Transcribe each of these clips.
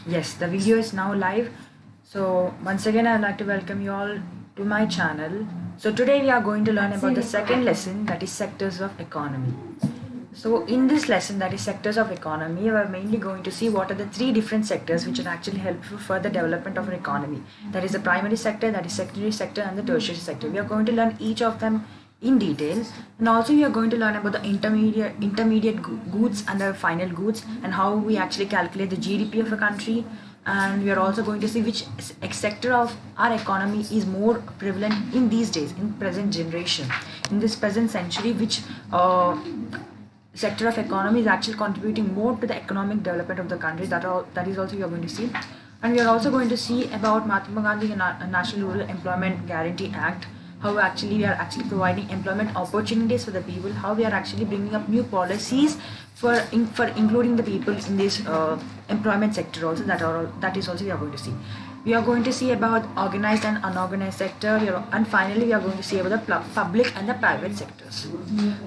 Yes, the video is now live. So once again, I'd like to welcome you all to my channel. So today we are going to learn about the second lesson, that is sectors of economy. So in this lesson, that is sectors of economy, we are mainly going to see what are the three different sectors which are actually helpful for the development of an economy. That is the primary sector, that is secondary sector, and the tertiary sector. We are going to learn each of them in detail, and also we are going to learn about the intermediate goods and the final goods, and how we actually calculate the GDP of a country. And we are also going to see which sector of our economy is more prevalent in these days, in present generation, in this present century, which sector of economy is actually contributing more to the economic development of the country. That is also we are going to see. And we are also going to see about Mahatma Gandhi National Rural Employment Guarantee Act, how actually we are actually providing employment opportunities for the people, how we are actually bringing up new policies for including the people in this employment sector also. That is also we are going to see. We are going to see about organized and unorganized sector, and finally we are going to see about the public and the private sectors.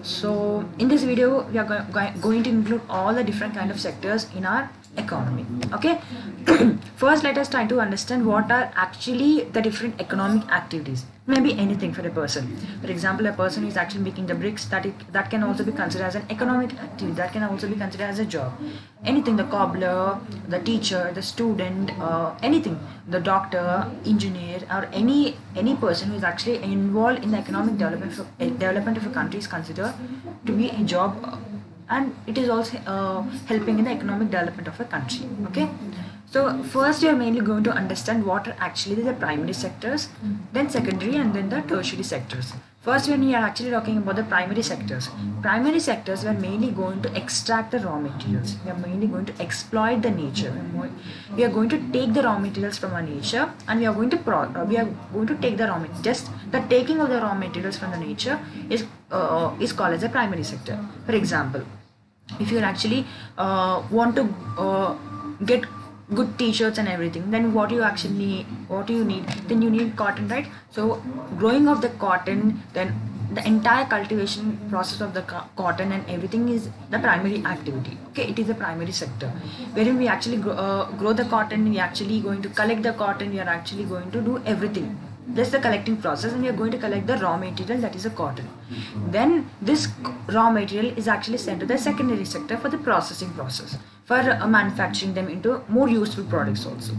So in this video we are going to include all the different kind of sectors in our economy. Okay. First, let us try to understand what are actually the different economic activities. Maybe anything for a person. For example, a person who is actually making the bricks, that can also be considered as an economic activity. That can also be considered as a job. Anything, the cobbler, the teacher, the student, anything, the doctor, engineer, or any person who is actually involved in the economic development of a country is considered to be a job, and it is also helping in the economic development of a country. Okay. So first we are mainly going to understand what are actually the primary sectors, then secondary, and then the tertiary sectors. First, when we are actually talking about the primary sectors, we are mainly going to extract the raw materials. We are mainly going to exploit the nature. We are going to take the raw materials from our nature, and we are going to take the raw materials. Just the taking of the raw materials from the nature is called as a primary sector. For example, if you actually want to get good t-shirts and everything, then what do you need? Then you need cotton, right? So growing of the cotton, then the entire cultivation process of the cotton and everything is the primary activity. Okay, it is the primary sector, wherein we actually grow the cotton, we actually going to collect the cotton, we are actually going to do everything. That's the collecting process, and we are going to collect the raw material, that is a cotton. Then this raw material is actually sent to the secondary sector for the processing process, for manufacturing them into more useful products also.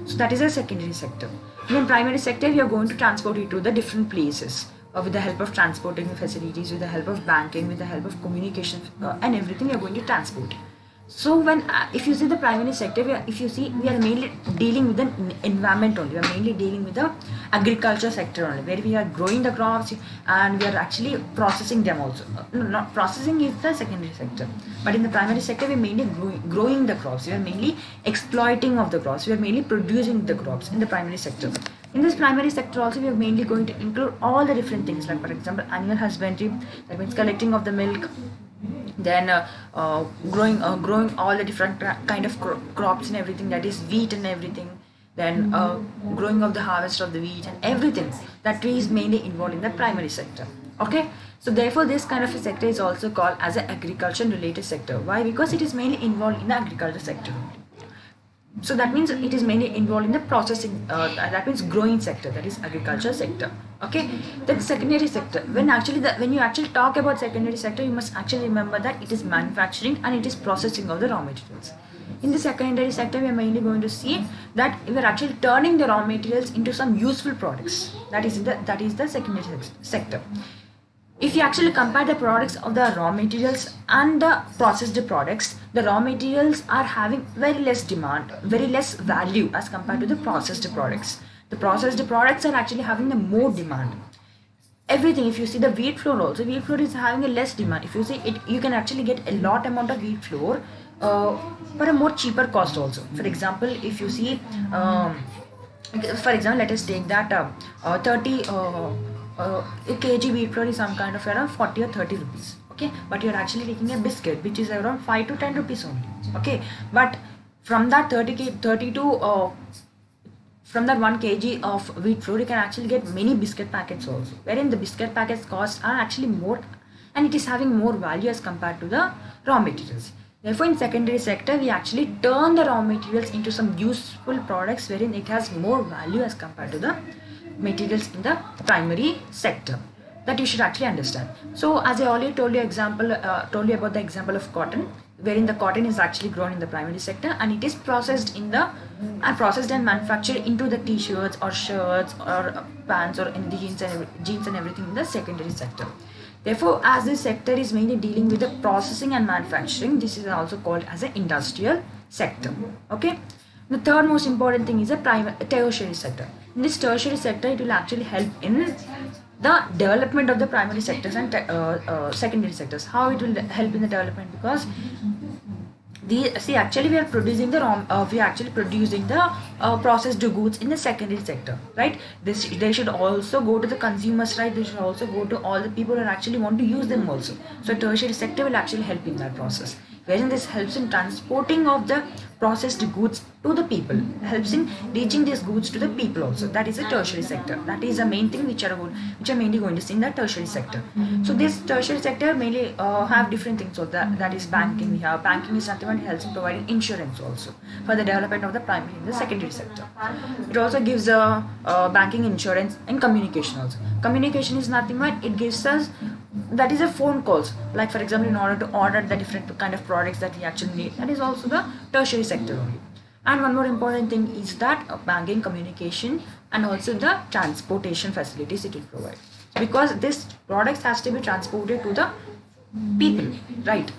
So that is a secondary sector. In primary sector, we are going to transport it to the different places with the help of transporting facilities, with the help of banking, with the help of communication, and everything we are going to transport. So when if you see the primary sector, we are mainly dealing with the environment only. We are mainly dealing with the agriculture sector only, where we are growing the crops and we are actually processing them also. No, not processing is the secondary sector, but in the primary sector we are mainly growing the crops. We are mainly exploiting of the crops. We are mainly producing the crops in the primary sector. In this primary sector also, we are mainly going to include all the different things, like for example animal husbandry, that means collecting of the milk, then growing all the different kind of crops and everything, that is wheat and everything, then growing of the harvest of the wheat and everything, that is mainly involved in the primary sector. Okay, so therefore this kind of a sector is also called as an agriculture related sector. Why? Because it is mainly involved in the agriculture sector. So that means it is mainly involved in the processing, that means growing sector, that is agriculture sector. Okay, then secondary sector. When you actually talk about secondary sector, you must actually remember that it is manufacturing and it is processing of the raw materials. In the secondary sector, we are mainly going to see that we are actually turning the raw materials into some useful products. That is the secondary sector. If you actually compare the products of the raw materials and the processed products, the raw materials are having very less demand, very less value as compared to the processed products. The processed products are actually having the more demand. Everything, if you see the wheat flour also, wheat flour is having a less demand. If you see it, you can actually get a lot amount of wheat flour for a more cheaper cost also. For example, if you see, for example, let us take that 30 a kg wheat flour is some kind of around 40 or 30 rupees. Okay, but you're actually taking a biscuit which is around 5 to 10 rupees only. Okay, but from that 30 to from that 1 kg of wheat flour, you can actually get many biscuit packets also, wherein the biscuit packets cost are actually more, and it is having more value as compared to the raw materials. Therefore, in secondary sector, we actually turn the raw materials into some useful products wherein it has more value as compared to the materials in the primary sector. That you should actually understand. So, as I already told you about the example of cotton, wherein the cotton is actually grown in the primary sector and it is processed and manufactured into the t-shirts or shirts or pants or in the jeans and everything in the secondary sector. Therefore, as this sector is mainly dealing with the processing and manufacturing, this is also called as an industrial sector. Okay. The third most important thing is a tertiary sector. In this tertiary sector, it will actually help in the development of the primary sectors and secondary sectors. How it will help in the development? Because actually we are producing the processed goods in the secondary sector, right? They should also go to the consumers, right? They should also go to all the people who actually want to use them also. So tertiary sector will actually help in that process, wherein this helps in transporting of the processed goods to the people, helps in reaching these goods to the people also. That is a tertiary sector. That is the main thing which are mainly going to see in the tertiary sector. So this tertiary sector mainly have different things. So that is banking. We have banking is something that helps in providing insurance also for the development of the primary and the secondary sector. It also gives banking, insurance, and communication also. Communication is nothing but it gives us, that is a phone calls, like for example in order to order the different kind of products that we actually need. That is also the tertiary sector only. And one more important thing is that banking, communication, and also the transportation facilities it will provide, because this products has to be transported to the people, right?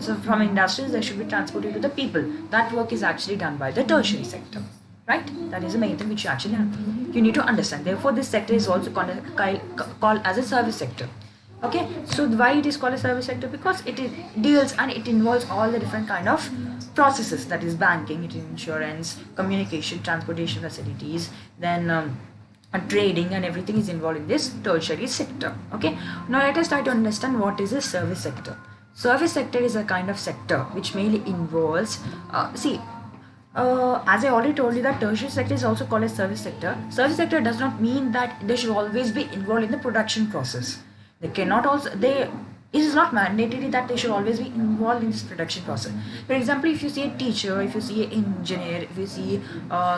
So from industries they should be transported to the people. That work is actually done by the tertiary sector, right? That is the main thing which you need to understand. Therefore, this sector is also called as a service sector. Okay, so why it is called a service sector? Because it deals and it involves all the different kind of processes, that is banking, it is insurance, communication, transportation facilities, then trading, and everything is involved in this tertiary sector. Okay, now let us try to understand what is a service sector. Service sector is a kind of sector which mainly involves as I already told you that tertiary sector is also called a service sector. Service sector does not mean that they should always be involved in the production process. It is not mandatory that they should always be involved in this production process. For example, if you see a teacher, if you see an engineer, if you see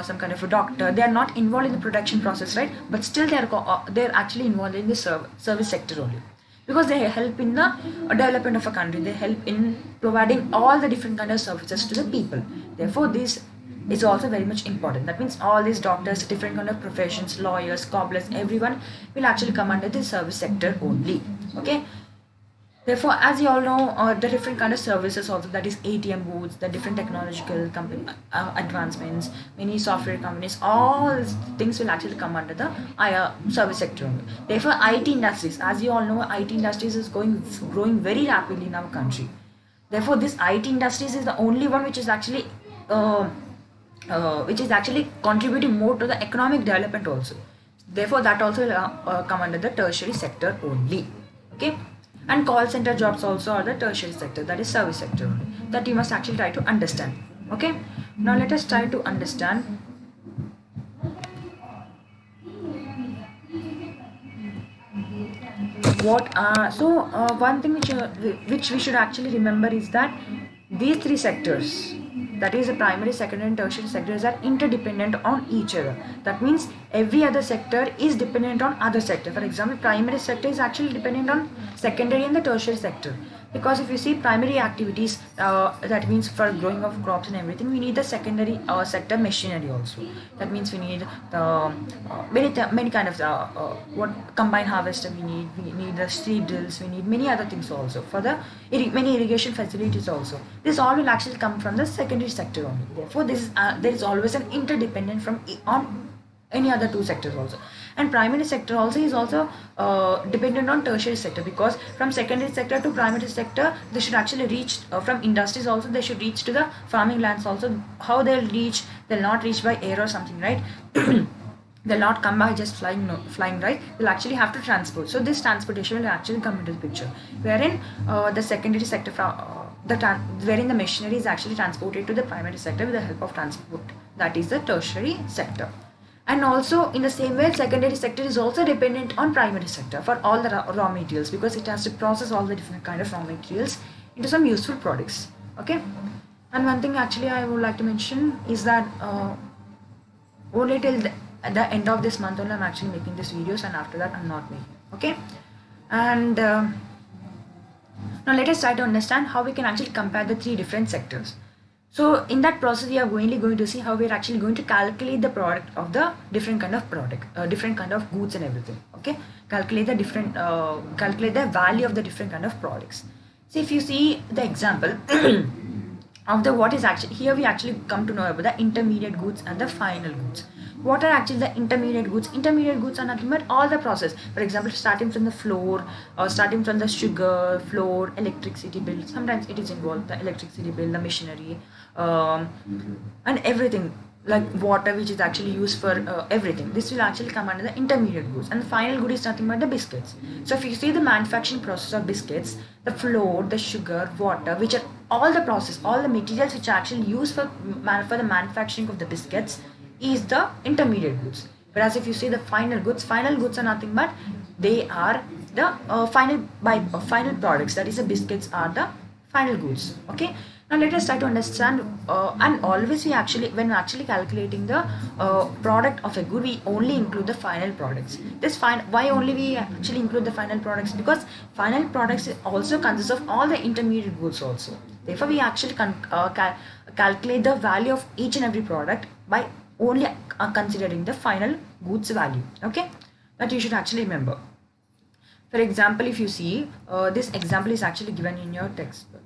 some kind of a doctor, they are not involved in the production process, right? But still they are actually involved in the service sector only, because they help in the development of a country. They help in providing all the different kind of services to the people. Therefore, this is also very much important. That means all these doctors, different kind of professions, lawyers, cobblers, everyone will actually come under the service sector only. Okay. Therefore, as you all know, the different kind of services also, that is ATM booths, the different technological advancements, many software companies, all these things will actually come under the service sector only. Therefore, IT industries, as you all know, IT industries is growing very rapidly in our country. Therefore, this IT industries is the only one which is actually contributing more to the economic development also. Therefore, that also will come under the tertiary sector only. Okay. And call center jobs also are the tertiary sector, that is service sector only. That you must actually try to understand. Okay. Now let us try to understand one thing which we should actually remember is that these three sectors, that is the primary, secondary, and tertiary sectors, are interdependent on each other. That means every other sector is dependent on other sector. For example, primary sector is actually dependent on secondary and the tertiary sector, because if you see primary activities, that means for growing of crops and everything, we need the secondary sector machinery also. That means we need the many kind of combined harvester, we need the seed drills, we need many other things also for the many irrigation facilities also. This all will actually come from the secondary sector only. Therefore, there is always an interdependence on any other two sectors also. And primary sector also is also dependent on tertiary sector, because from secondary sector to primary sector, they should actually reach from industries also, they should reach to the farming lands also. How they'll reach? They'll not reach by air or something, right? They'll not come by just flying, right? They'll actually have to transport. So this transportation will actually come into the picture, wherein the secondary sector wherein the machinery is actually transported to the primary sector with the help of transport. That is the tertiary sector. And also in the same way, secondary sector is also dependent on primary sector for all the raw materials, because it has to process all the different kind of raw materials into some useful products. Okay. And one thing actually I would like to mention is that only till the end of this month only I'm actually making these videos, and after that I'm not making. Okay. And now let us try to understand how we can actually compare the three different sectors. So in that process, we are only going to see how we are actually going to calculate the product of the different kind of product, different kind of goods and everything. Okay, calculate the value of the different kind of products. So if you see the example of the what is actually here, we actually come to know about the intermediate goods and the final goods. What are actually the intermediate goods? Intermediate goods are nothing but all the process. For example, starting from the flour, or starting from the sugar, flour, electricity bill. Sometimes it is involved, the electricity bill, the machinery, and everything like water, which is actually used for everything. This will actually come under the intermediate goods, and the final good is nothing but the biscuits. So if you see the manufacturing process of biscuits, the flour, the sugar, water, which are all the process, all the materials which are actually used for the manufacturing of the biscuits is the intermediate goods. Whereas if you see the final goods are nothing but they are the final products. That is, the biscuits are the final goods. Okay. Now let us try to understand. And always we actually, when actually calculating the product of a good, we only include the final products. Why only we actually include the final products? Because final products also consists of all the intermediate goods also. Therefore, we actually calculate the value of each and every product by only considering the final goods value. Okay, that you should actually remember. For example, if you see, this example is actually given in your textbook.